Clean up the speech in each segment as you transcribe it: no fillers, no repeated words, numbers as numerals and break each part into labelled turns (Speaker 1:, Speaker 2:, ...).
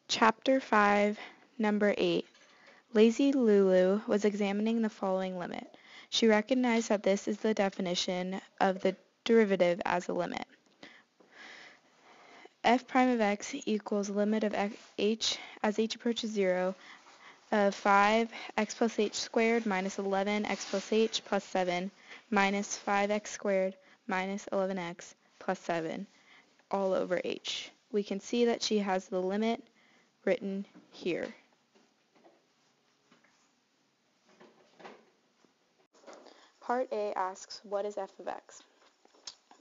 Speaker 1: Chapter 5, Number 8. Lazy Lulu was examining the following limit. She recognized that this is the definition of the derivative as a limit. F prime of x equals limit of h as h approaches 0 of 5x plus h squared minus 11x plus h plus 7 minus 5x squared minus 11x plus 7 all over h. We can see that she has the limit written here. Part A asks, what is f of x?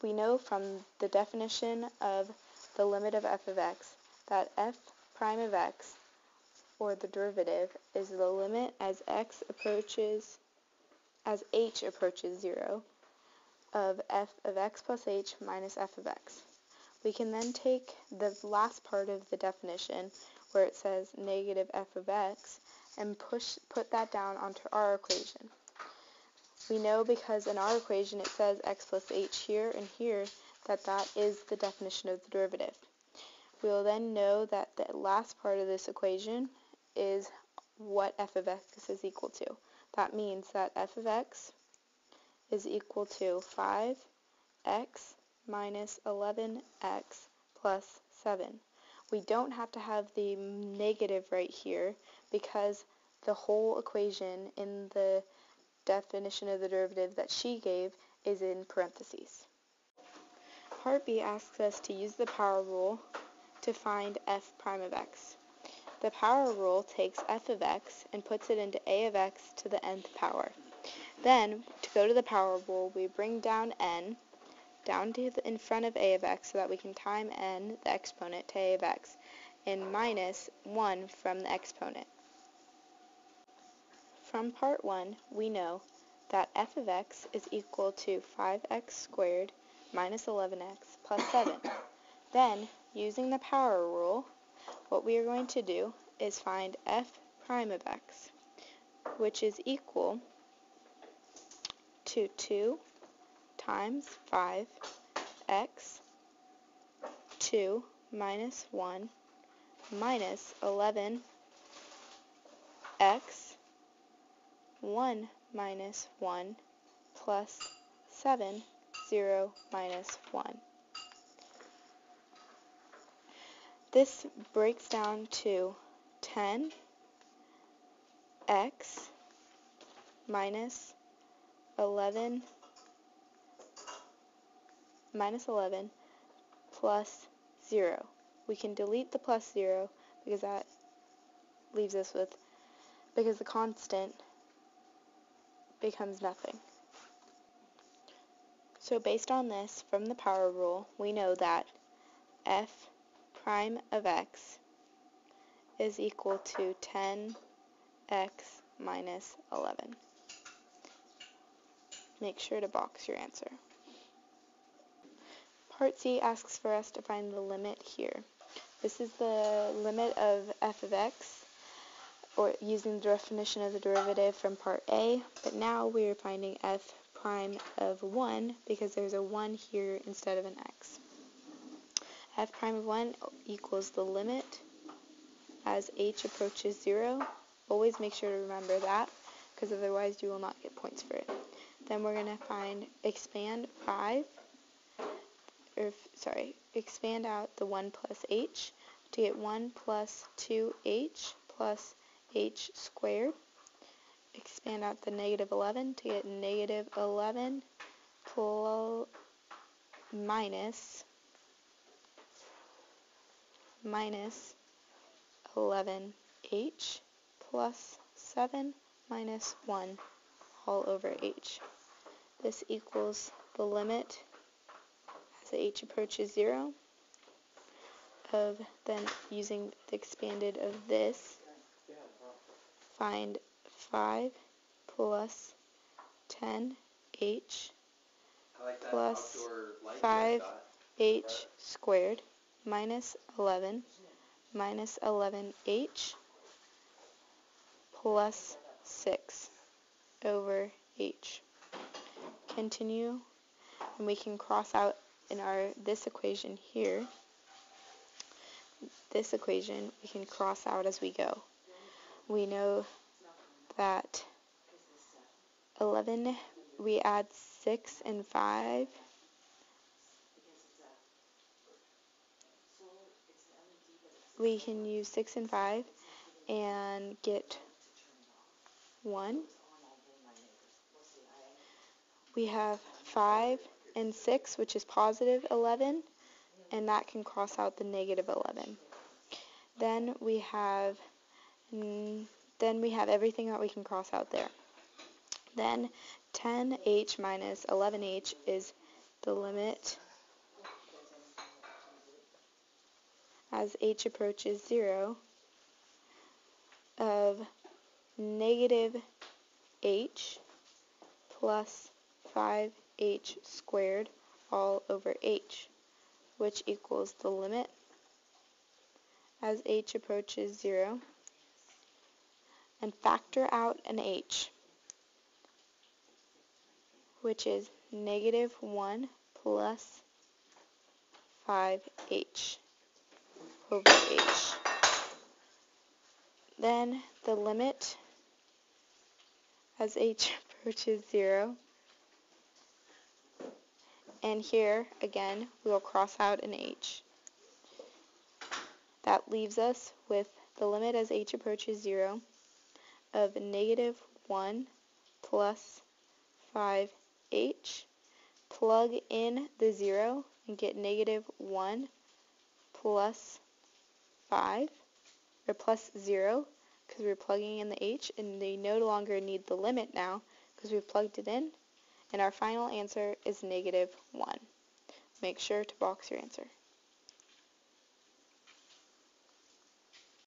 Speaker 1: We know from the definition of the limit of f of x that f prime of x, or the derivative, is the limit as h approaches 0 of f of x plus h minus f of x. We can then take the last part of the definition where it says negative f of x and put that down onto our equation. We know because in our equation it says x plus h here and here that is the definition of the derivative. We will then know that the last part of this equation is what f of x is equal to. That means that f of x is equal to 5x minus 11x plus 7. We don't have to have the negative right here because the whole equation in the definition of the derivative that she gave is in parentheses. Part B asks us to use the power rule to find f prime of x. The power rule takes f of x and puts it into a of x to the nth power. Then, to go to the power rule, we bring down n down to in front of a of x so that we can time n, the exponent, to a of x, and minus 1 from the exponent. From part 1, we know that f of x is equal to 5x squared minus 11x plus 7. Then, using the power rule, what we are going to do is find f prime of x, which is equal to 2 times 5x, 2 minus 1 minus 11x, 1 minus 1 plus 7, 0 minus 1. This breaks down to 10x minus 11 plus 0. We can delete the plus 0 because that leaves us with, because the constant becomes nothing. So based on this, from the power rule, we know that f prime of x is equal to 10x minus 11. Make sure to box your answer. Part C asks for us to find the limit here. This is the limit of f of x, or using the definition of the derivative from part A, but now we are finding f prime of 1 because there's a 1 here instead of an x. F prime of 1 equals the limit as h approaches 0. Always make sure to remember that, because otherwise you will not get points for it. Then we're going to expand out the 1 plus h to get 1 plus 2h plus h squared. Expand out the negative 11 to get negative 11 minus 11h plus 7 minus 1 all over h. This equals the limit as h approaches 0 of, then using the expanded of this, find 5 plus 10h plus 5h squared minus 11 minus 11h plus 6 over h. Continue, and we can cross out in this equation here this equation we can cross out as we go. We know that 11, we add 6 and 5. We can use 6 and 5 and get 1. We have 5 and 6, which is positive 11, and that can cross out the negative 11. Then we have everything that we can cross out there. Then 10h minus 11h is the limit as h approaches 0 of negative h plus 5h squared all over h, which equals the limit as h approaches 0, and factor out an h, which is negative 1 plus 5h over h. Then the limit as h approaches 0, and here again we will cross out an h. That leaves us with the limit as h approaches 0 of negative 1 plus 5h. Plug in the 0 and get negative 1 plus 5, or plus 0, because we're plugging in the h, and they no longer need the limit now because we've plugged it in, and our final answer is negative 1. Make sure to box your answer.